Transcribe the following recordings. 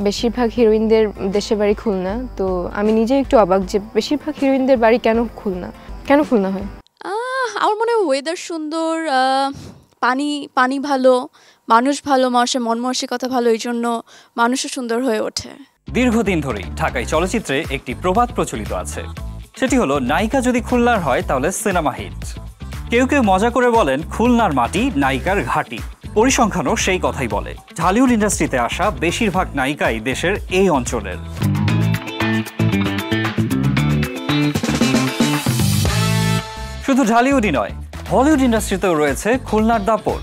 বেশিরভাগ হিরোইনদের দেশের বাড়ি খুলনা, তো আমি নিজে একটু অবাক যে বেশিরভাগ হিরোইনদের বাড়ি কেন খুলনা হয়। আমার মনে হয় ওয়েদার সুন্দর, পানি ভালো, মানুষের মন মানসিকতা ভালো, এই জন্য মানুষও সুন্দর হয়ে ওঠে। দীর্ঘদিন ধরেই ঢাকায় চলচ্চিত্রে একটি প্রবাদ প্রচলিত আছে, সেটি হলো নায়িকা যদি খুলনার হয় তাহলে সিনেমা হিট। কেউ কেউ মজা করে বলেন খুলনার মাটি নায়িকার ঘাঁটি। পরিসংখ্যানও সেই কথাই বলে। ঢালিউড ইন্ডাস্ট্রিতে আসা বেশিরভাগ নায়িকাই দেশের এই অঞ্চলের। শুধু ঢালিউডই নয়, হলিউড ইন্ডাস্ট্রিতেও রয়েছে খুলনার দাপট।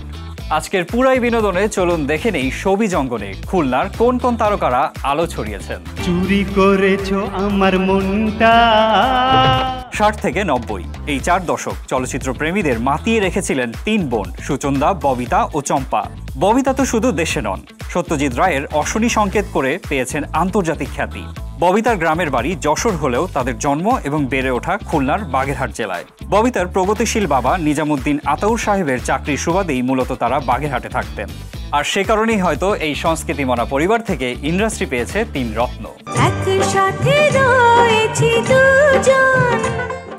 আজকের পুরাই বিনোদনে চলুন দেখে নেই শোবিজ অঙ্গনে খুলনার কোন কোন তারকারা আলো ছড়িয়েছেন। চুরি করেছো আমার মনটা। 60 থেকে 90 এই 4 দশক চলচ্চিত্র প্রেমীদের মাতিয়ে রেখেছিলেন 3 বোন সুচন্দা, ববিতা ও চম্পা। ববিতা তো শুধু দেশে নন, সত্যজিৎ রায়ের অশনি সংকেত করে পেয়েছেন আন্তর্জাতিক খ্যাতি। ববিতার গ্রামের বাড়ি যশোর হলেও তাদের জন্ম এবং বেড়ে ওঠা খুলনার বাগেরহাট জেলায়। ববিতার প্রগতিশীল বাবা নিজামুদ্দিন আতাউর সাহেবের চাকরির সুবাদেই মূলত তারা বাগেরহাটে থাকতেন। আর সে কারণেই হয়তো এই সংস্কৃতিমনা পরিবার থেকে ইন্ডাস্ট্রি পেয়েছে 3 রত্ন।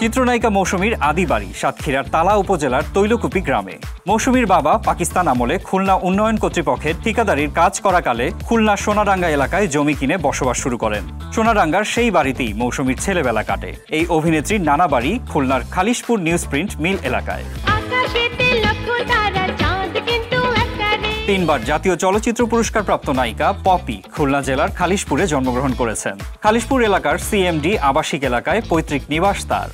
চিত্রনায়িকা মৌসুমীর আদি বাড়ি সাতক্ষীরার তালা উপজেলার তৈলকুপি গ্রামে। মৌসুমীর বাবা পাকিস্তান আমলে খুলনা উন্নয়ন কর্তৃপক্ষের ঠিকাদারির কাজ করাকালে খুলনা সোনাডাঙ্গা এলাকায় জমি কিনে বসবাস শুরু করেন। সোনাডাঙ্গার সেই বাড়িতেই মৌসুমীর ছেলেবেলা কাটে। এই অভিনেত্রীর নানা বাড়ি খুলনার খালিশপুর নিউজ প্রিন্ট মিল এলাকায়। 3 বার জাতীয় চলচ্চিত্র পুরস্কার প্রাপ্ত নায়িকা পপি খুলনা জেলার খালিশপুরে জন্মগ্রহণ করেছেন। খালিশপুর এলাকার সিএমডি আবাসিক এলাকায় পৈতৃক নিবাস তার।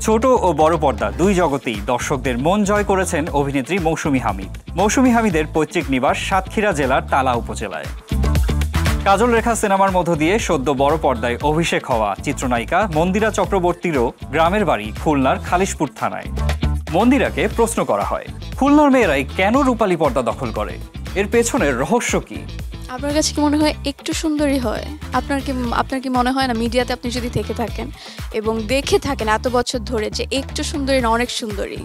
ছোট ও বড় পর্দা 2 জগতেই দর্শকদের মন জয় করেছেন অভিনেত্রী মৌসুমী হামিদ। মৌসুমী হামিদের পৈতৃক নিবাস সাতক্ষীরা জেলার তালা উপজেলায়। কাজল রেখা সিনেমার মধ্য দিয়ে সদ্য বড় পর্দায় অভিষেক হওয়া চিত্রনায়িকা মন্দিরা চক্রবর্তীরও গ্রামের বাড়ি খুলনার খালিশপুর থানায়। মন্দিরাকে প্রশ্ন করা হয়, খুলনার মেয়েরাই কেন রূপালী পর্দা দখল করে, এর পেছনের রহস্য কি? আপনার কাছে কি মনে হয় একটু সুন্দরী হয়? আপনার কি মনে হয় না মিডিয়াতে আপনি যদি থেকে থাকেন এবং দেখে থাকেন এত বছর ধরে যে একটু সুন্দরী না অনেক সুন্দরী?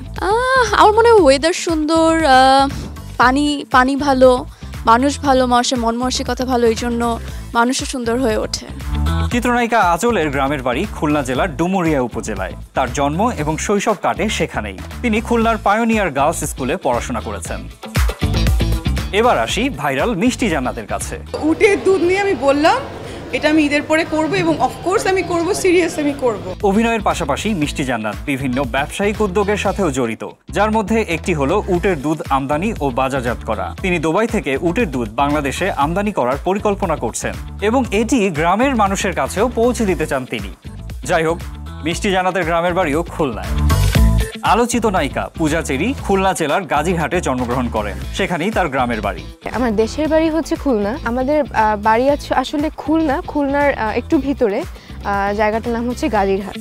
আমার মনে হয় ওয়েদার সুন্দর, পানি ভালো, মানুষের মন মানসিকতা ভালো, এই জন্য মানুষও সুন্দর হয়ে ওঠে। চিত্রনায়িকা আঁচলের গ্রামের বাড়ি খুলনা জেলার ডুমুরিয়া উপজেলায়। তার জন্ম এবং শৈশব কাটে সেখানেই। তিনি খুলনার পায়োনিয়ার গার্লস স্কুলে পড়াশোনা করেছেন। এবার আসি ভাইরাল মিষ্টি জান্নাতের কাছে। উটের দুধ নিয়ে আমি বললাম এটা আমি ঈদের পরে করব এবং অফকোর্স আমি করব, সিরিয়াস আমি করব। অভিনয়ের পাশাপাশি মিষ্টি জান্নাত বিভিন্ন ব্যবসায়িক উদ্যোগের সাথেও জড়িত, যার মধ্যে একটি হলো উটের দুধ আমদানি ও বাজারজাত করা। তিনি দুবাই থেকে উটের দুধ বাংলাদেশে আমদানি করার পরিকল্পনা করছেন এবং এটি গ্রামের মানুষের কাছেও পৌঁছে দিতে চান তিনি। যাই হোক, মিষ্টি জান্নাতের গ্রামের বাড়িও খুলনায়। আলোচিত নায়িকা পূজা চেরি খুলনা জেলার গাজীরহাটে জন্মগ্রহণ করেন, সেখানেই তার গ্রামের বাড়ি। আমার দেশের বাড়ি হচ্ছে খুলনা, আমাদের বাড়ি আছে আসলে খুলনার একটু ভিতরে, জায়গাটার নাম হচ্ছে গাজীরহাট।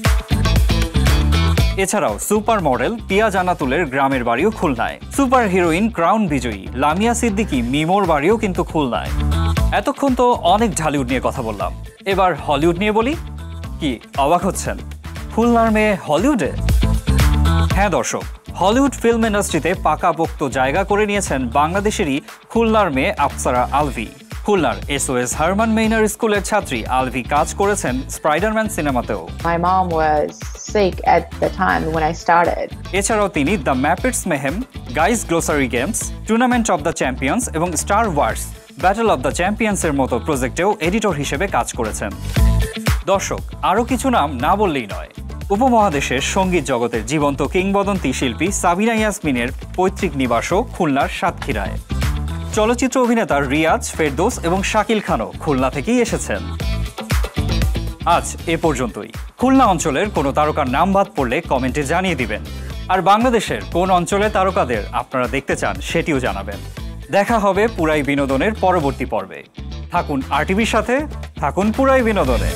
এছাড়াও সুপার মডেল পিয়া জান্নাতুলের গ্রামের বাড়িও খুলনায়। সুপার হিরোইন ক্রাউন বিজয়ী লামিয়া সিদ্দিকী মিমোর বাড়িও কিন্তু খুলনায়। এতক্ষণ তো অনেক ঢালিউড নিয়ে কথা বললাম, এবার হলিউড নিয়ে বলি। কি অবাক হচ্ছেন, খুলনার মেয়ে হলিউডে? হ্যাঁ দর্শক, হলিউড ফিল্ম ইন্ডাস্ট্রিতে পাকাপোক্ত জায়গা করে নিয়েছেন বাংলাদেশেরই খুলনার মেয়ে আফসারা আলভি। খুলনার SOS হারমান মেইনার স্কুলের ছাত্রী আলভি কাজ করেছেন Spiderman সিনেমাতেও। My mom was sick at the time when I started. এছাড়াও তিনি the Muppets Mayhem, Guy's Grocery Games, Tournament of the Champions এবং Star Wars Battle of the চ্যাম্পিয়ন্সের মতো প্রজেক্টেও এডিটর হিসেবে কাজ করেছেন। দর্শক, আরও কিছু নাম না বললেই নয়। উপমহাদেশের সঙ্গীত জগতের জীবন্ত কিংবদন্তি শিল্পী সাবিনা ইয়াসমিনের পৈতৃক নিবাসও খুলনার সাতক্ষীরায়। চলচ্চিত্র অভিনেতা রিয়াজ, ফেরদৌস এবং শাকিল খানও খুলনা থেকেই এসেছেন। আজ এ পর্যন্তই। খুলনা অঞ্চলের কোনো তারকার নাম বাদ পড়লে কমেন্টে জানিয়ে দিবেন। আর বাংলাদেশের কোন অঞ্চলে তারকাদের আপনারা দেখতে চান সেটিও জানাবেন। দেখা হবে পুরাই বিনোদনের পরবর্তী পর্বে। থাকুন RTVর সাথে, থাকুন পুরাই বিনোদনে।